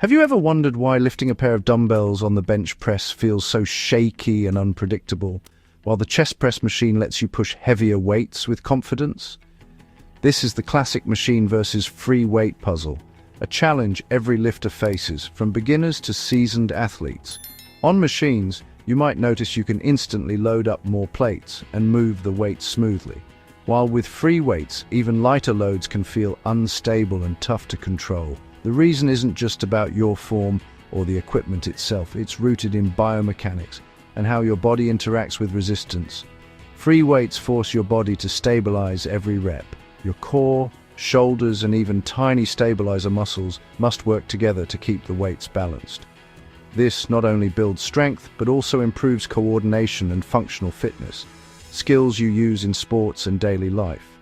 Have you ever wondered why lifting a pair of dumbbells on the bench press feels so shaky and unpredictable, while the chest press machine lets you push heavier weights with confidence? This is the classic machine versus free weight puzzle, a challenge every lifter faces, from beginners to seasoned athletes. On machines, you might notice you can instantly load up more plates and move the weight smoothly, while with free weights, even lighter loads can feel unstable and tough to control. The reason isn't just about your form or the equipment itself, it's rooted in biomechanics and how your body interacts with resistance. Free weights force your body to stabilize every rep. Your core, shoulders, and even tiny stabilizer muscles must work together to keep the weights balanced. This not only builds strength, but also improves coordination and functional fitness, skills you use in sports and daily life.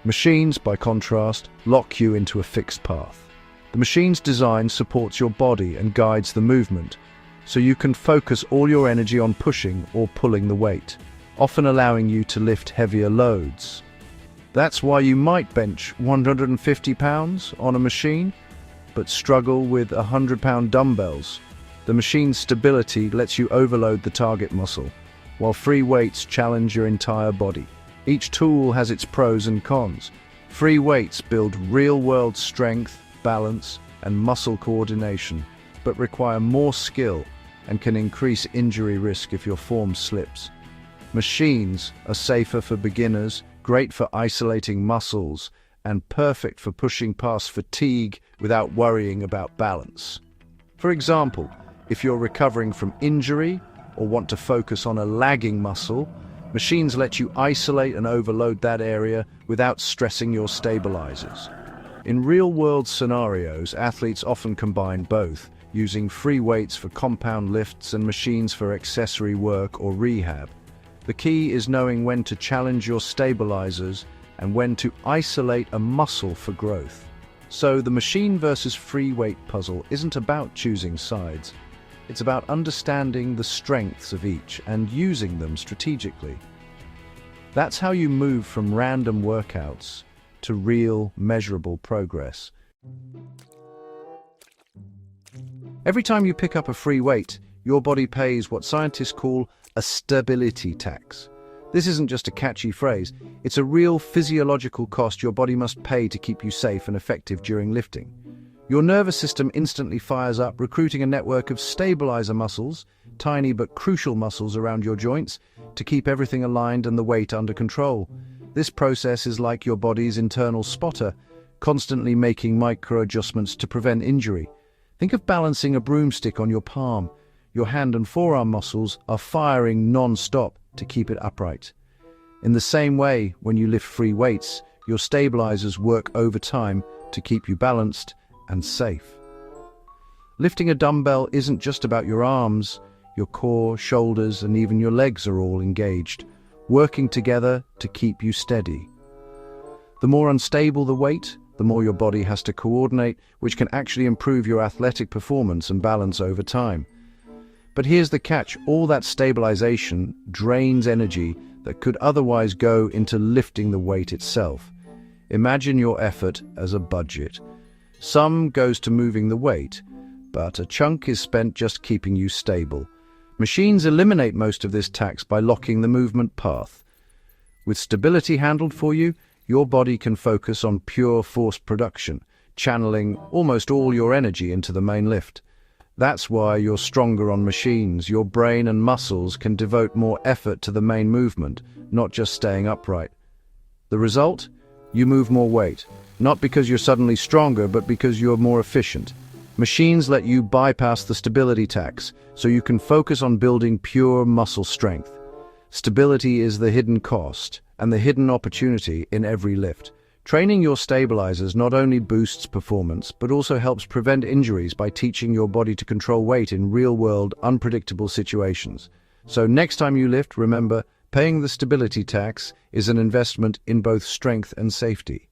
Machines, by contrast, lock you into a fixed path. The machine's design supports your body and guides the movement, so you can focus all your energy on pushing or pulling the weight, often allowing you to lift heavier loads. That's why you might bench 150 pounds on a machine, but struggle with 100-pound dumbbells. The machine's stability lets you overload the target muscle, while free weights challenge your entire body. Each tool has its pros and cons. Free weights build real-world strength, balance, and muscle coordination, but require more skill and can increase injury risk if your form slips. Machines are safer for beginners, great for isolating muscles, and perfect for pushing past fatigue without worrying about balance. For example, if you're recovering from injury or want to focus on a lagging muscle, machines let you isolate and overload that area without stressing your stabilizers. In real-world scenarios, athletes often combine both, using free weights for compound lifts and machines for accessory work or rehab. The key is knowing when to challenge your stabilizers and when to isolate a muscle for growth. So the machine versus free weight puzzle isn't about choosing sides. It's about understanding the strengths of each and using them strategically. That's how you move from random workouts to real, measurable progress. Every time you pick up a free weight, your body pays what scientists call a stability tax. This isn't just a catchy phrase, it's a real physiological cost your body must pay to keep you safe and effective during lifting. Your nervous system instantly fires up, recruiting a network of stabilizer muscles, tiny but crucial muscles around your joints, to keep everything aligned and the weight under control. This process is like your body's internal spotter, constantly making micro-adjustments to prevent injury. Think of balancing a broomstick on your palm. Your hand and forearm muscles are firing non-stop to keep it upright. In the same way, when you lift free weights, your stabilizers work overtime to keep you balanced and safe. Lifting a dumbbell isn't just about your arms. Your core, shoulders, and even your legs are all engaged, working together to keep you steady. The more unstable the weight, the more your body has to coordinate, which can actually improve your athletic performance and balance over time. But here's the catch: all that stabilization drains energy that could otherwise go into lifting the weight itself. Imagine your effort as a budget. Some goes to moving the weight, but a chunk is spent just keeping you stable. Machines eliminate most of this tax by locking the movement path. With stability handled for you, your body can focus on pure force production, channeling almost all your energy into the main lift. That's why you're stronger on machines. Your brain and muscles can devote more effort to the main movement, not just staying upright. The result? You move more weight, not because you're suddenly stronger, but because you're more efficient. Machines let you bypass the stability tax, so you can focus on building pure muscle strength. Stability is the hidden cost and the hidden opportunity in every lift. Training your stabilizers not only boosts performance, but also helps prevent injuries by teaching your body to control weight in real-world, unpredictable situations. So next time you lift, remember, paying the stability tax is an investment in both strength and safety.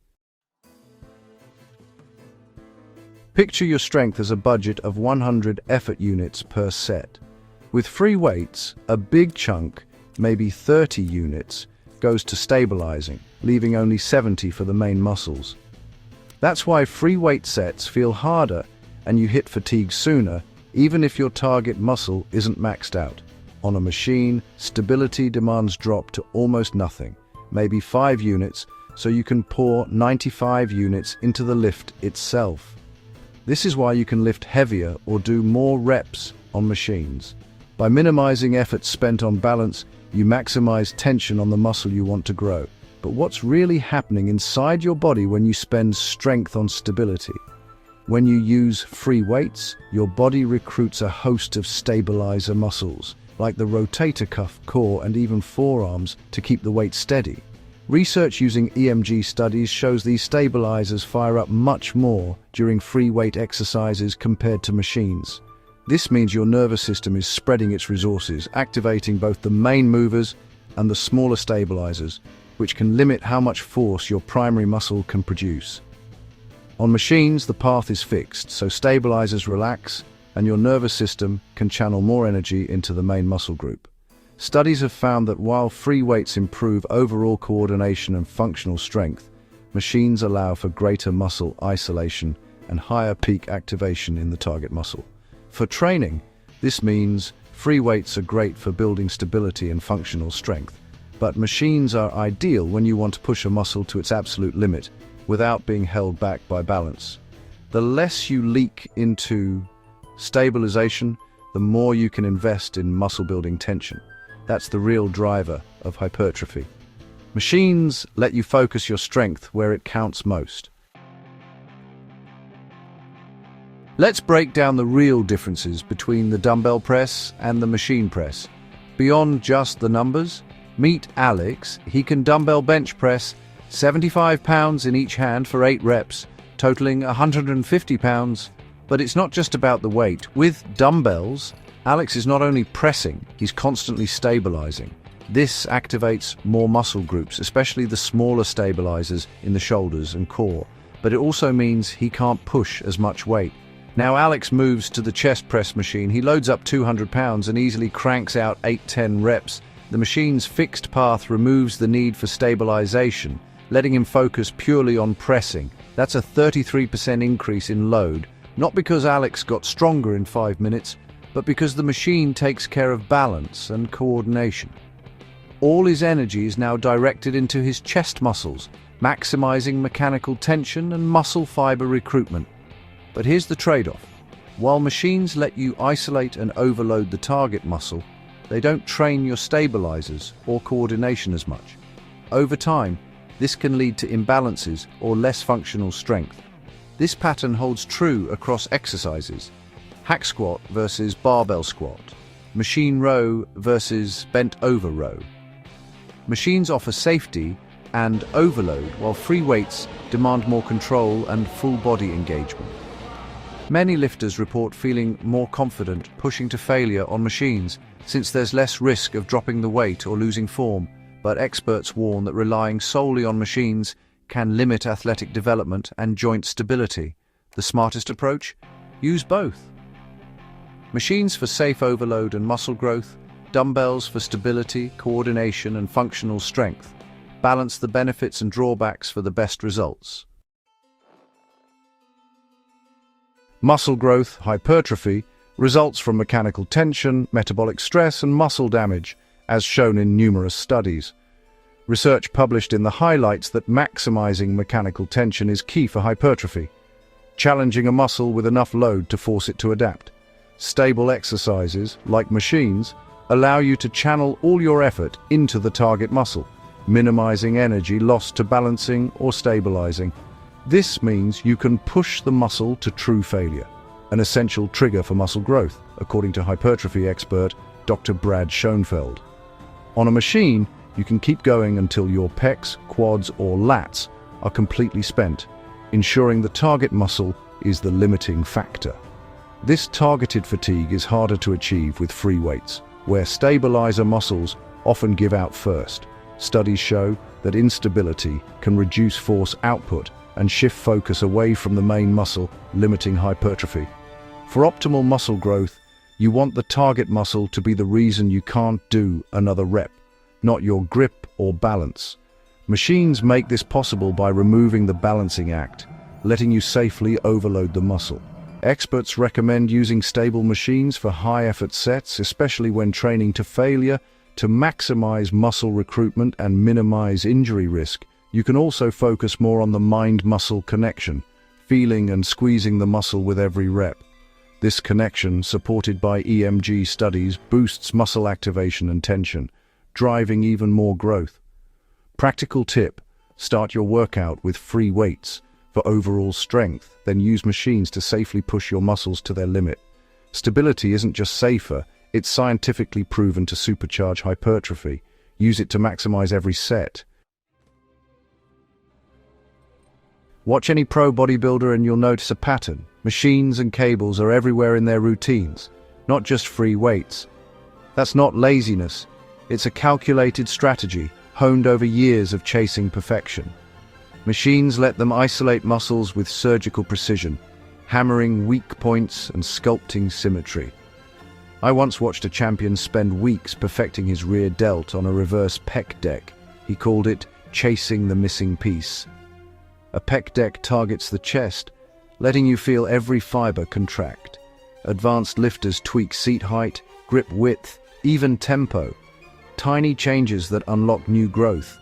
Picture your strength as a budget of 100 effort units per set. With free weights, a big chunk, maybe 30 units, goes to stabilizing, leaving only 70 for the main muscles. That's why free weight sets feel harder and you hit fatigue sooner, even if your target muscle isn't maxed out. On a machine, stability demands drop to almost nothing, maybe 5 units, so you can pour 95 units into the lift itself. This is why you can lift heavier or do more reps on machines. By minimizing effort spent on balance, you maximize tension on the muscle you want to grow. But what's really happening inside your body when you spend strength on stability? When you use free weights, your body recruits a host of stabilizer muscles, like the rotator cuff, core, and even forearms, to keep the weight steady. Research using EMG studies shows these stabilizers fire up much more during free weight exercises compared to machines. This means your nervous system is spreading its resources, activating both the main movers and the smaller stabilizers, which can limit how much force your primary muscle can produce. On machines, the path is fixed, so stabilizers relax and your nervous system can channel more energy into the main muscle group. Studies have found that while free weights improve overall coordination and functional strength, machines allow for greater muscle isolation and higher peak activation in the target muscle. For training, this means free weights are great for building stability and functional strength, but machines are ideal when you want to push a muscle to its absolute limit without being held back by balance. The less you leak into stabilization, the more you can invest in muscle-building tension. That's the real driver of hypertrophy. Machines let you focus your strength where it counts most. Let's break down the real differences between the dumbbell press and the machine press. Beyond just the numbers, meet Alex. He can dumbbell bench press 75 pounds in each hand for 8 reps, totaling 150 pounds. But it's not just about the weight. With dumbbells, Alex is not only pressing, he's constantly stabilizing. This activates more muscle groups, especially the smaller stabilizers in the shoulders and core. But it also means he can't push as much weight. Now Alex moves to the chest press machine. He loads up 200 pounds and easily cranks out 8-10 reps. The machine's fixed path removes the need for stabilization, letting him focus purely on pressing. That's a 33% increase in load, not because Alex got stronger in 5 minutes, but because the machine takes care of balance and coordination. All his energy is now directed into his chest muscles, maximizing mechanical tension and muscle fiber recruitment. But here's the trade-off. While machines let you isolate and overload the target muscle, they don't train your stabilizers or coordination as much. Over time, this can lead to imbalances or less functional strength. This pattern holds true across exercises. Hack squat versus barbell squat, machine row versus bent over row. Machines offer safety and overload, while free weights demand more control and full body engagement. Many lifters report feeling more confident pushing to failure on machines, since there's less risk of dropping the weight or losing form, but experts warn that relying solely on machines can limit athletic development and joint stability. The smartest approach? Use both. Machines for safe overload and muscle growth, dumbbells for stability, coordination, and functional strength. Balance the benefits and drawbacks for the best results. Muscle growth, hypertrophy, results from mechanical tension, metabolic stress, and muscle damage, as shown in numerous studies. Research published in the highlights that maximizing mechanical tension is key for hypertrophy, challenging a muscle with enough load to force it to adapt. Stable exercises, like machines, allow you to channel all your effort into the target muscle, minimizing energy lost to balancing or stabilizing. This means you can push the muscle to true failure, an essential trigger for muscle growth, according to hypertrophy expert Dr. Brad Schoenfeld. On a machine, you can keep going until your pecs, quads, or lats are completely spent, ensuring the target muscle is the limiting factor. This targeted fatigue is harder to achieve with free weights, where stabilizer muscles often give out first. Studies show that instability can reduce force output and shift focus away from the main muscle, limiting hypertrophy. For optimal muscle growth, you want the target muscle to be the reason you can't do another rep, not your grip or balance. Machines make this possible by removing the balancing act, letting you safely overload the muscle. Experts recommend using stable machines for high-effort sets, especially when training to failure, to maximize muscle recruitment and minimize injury risk. You can also focus more on the mind-muscle connection, feeling and squeezing the muscle with every rep. This connection, supported by EMG studies, boosts muscle activation and tension, driving even more growth. Practical tip: start your workout with free weights for overall strength, then use machines to safely push your muscles to their limit. Stability isn't just safer, it's scientifically proven to supercharge hypertrophy. Use it to maximize every set. Watch any pro bodybuilder and you'll notice a pattern. Machines and cables are everywhere in their routines, not just free weights. That's not laziness, it's a calculated strategy, honed over years of chasing perfection. Machines let them isolate muscles with surgical precision, hammering weak points and sculpting symmetry. I once watched a champion spend weeks perfecting his rear delt on a reverse pec deck. He called it chasing the missing piece. A pec deck targets the chest, letting you feel every fiber contract. Advanced lifters tweak seat height, grip width, even tempo. Tiny changes that unlock new growth.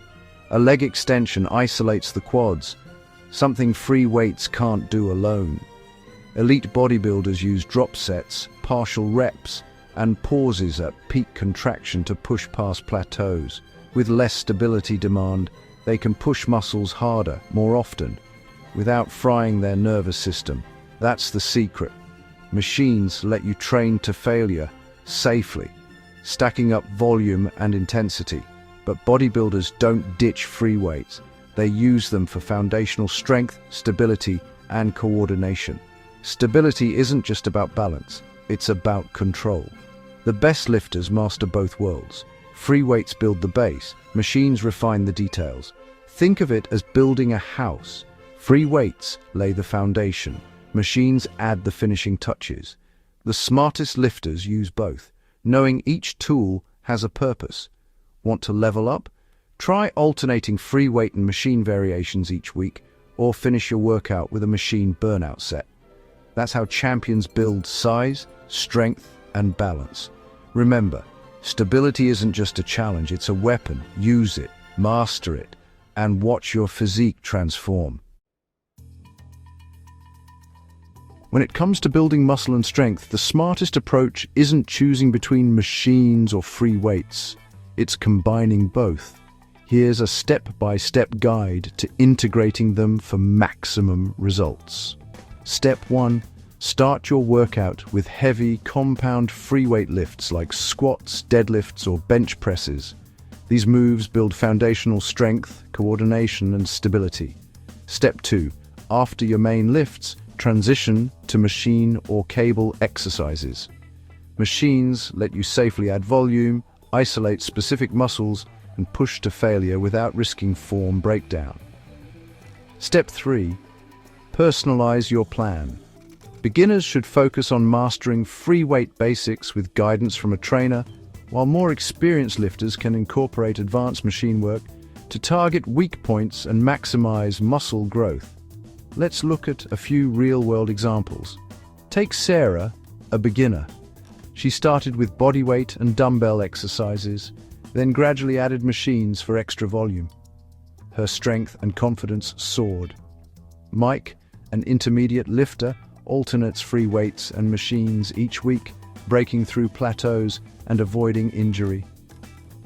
A leg extension isolates the quads, something free weights can't do alone. Elite bodybuilders use drop sets, partial reps, and pauses at peak contraction to push past plateaus. With less stability demand, they can push muscles harder, more often, without frying their nervous system. That's the secret. Machines let you train to failure safely, stacking up volume and intensity. But bodybuilders don't ditch free weights. They use them for foundational strength, stability, and coordination. Stability isn't just about balance, it's about control. The best lifters master both worlds. Free weights build the base, machines refine the details. Think of it as building a house. Free weights lay the foundation, machines add the finishing touches. The smartest lifters use both, knowing each tool has a purpose. Want to level up? Try alternating free weight and machine variations each week, or finish your workout with a machine burnout set. That's how champions build size, strength, and balance. Remember, stability isn't just a challenge, it's a weapon. Use it, master it, and watch your physique transform. When it comes to building muscle and strength, the smartest approach isn't choosing between machines or free weights. It's combining both. Here's a step-by-step guide to integrating them for maximum results. Step 1. Start your workout with heavy, compound free weight lifts like squats, deadlifts, or bench presses. These moves build foundational strength, coordination, and stability. Step 2. After your main lifts, transition to machine or cable exercises. Machines let you safely add volume, isolate specific muscles, and push to failure without risking form breakdown. Step 3. Personalize your plan. Beginners should focus on mastering free weight basics with guidance from a trainer, while more experienced lifters can incorporate advanced machine work to target weak points and maximize muscle growth. Let's look at a few real-world examples. Take Sarah, a beginner. She started with bodyweight and dumbbell exercises, then gradually added machines for extra volume. Her strength and confidence soared. Mike, an intermediate lifter, alternates free weights and machines each week, breaking through plateaus and avoiding injury.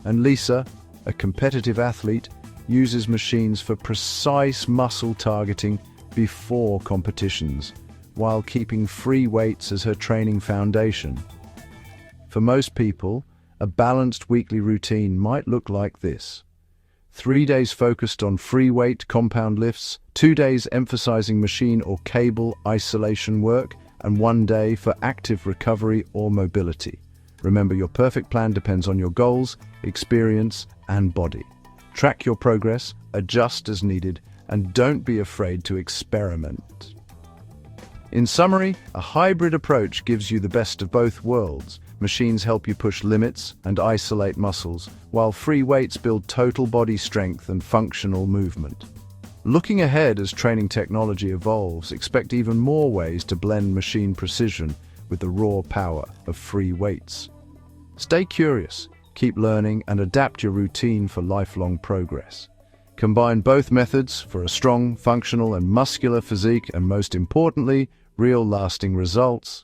And Lisa, a competitive athlete, uses machines for precise muscle targeting before competitions, while keeping free weights as her training foundation. For most people, a balanced weekly routine might look like this. 3 days focused on free weight compound lifts, 2 days emphasizing machine or cable isolation work, and 1 day for active recovery or mobility. Remember, your perfect plan depends on your goals, experience, and body. Track your progress, adjust as needed, and don't be afraid to experiment. In summary, a hybrid approach gives you the best of both worlds. Machines help you push limits and isolate muscles, while free weights build total body strength and functional movement. Looking ahead as training technology evolves, expect even more ways to blend machine precision with the raw power of free weights. Stay curious, keep learning, and adapt your routine for lifelong progress. Combine both methods for a strong, functional, and muscular physique, and most importantly, real lasting results.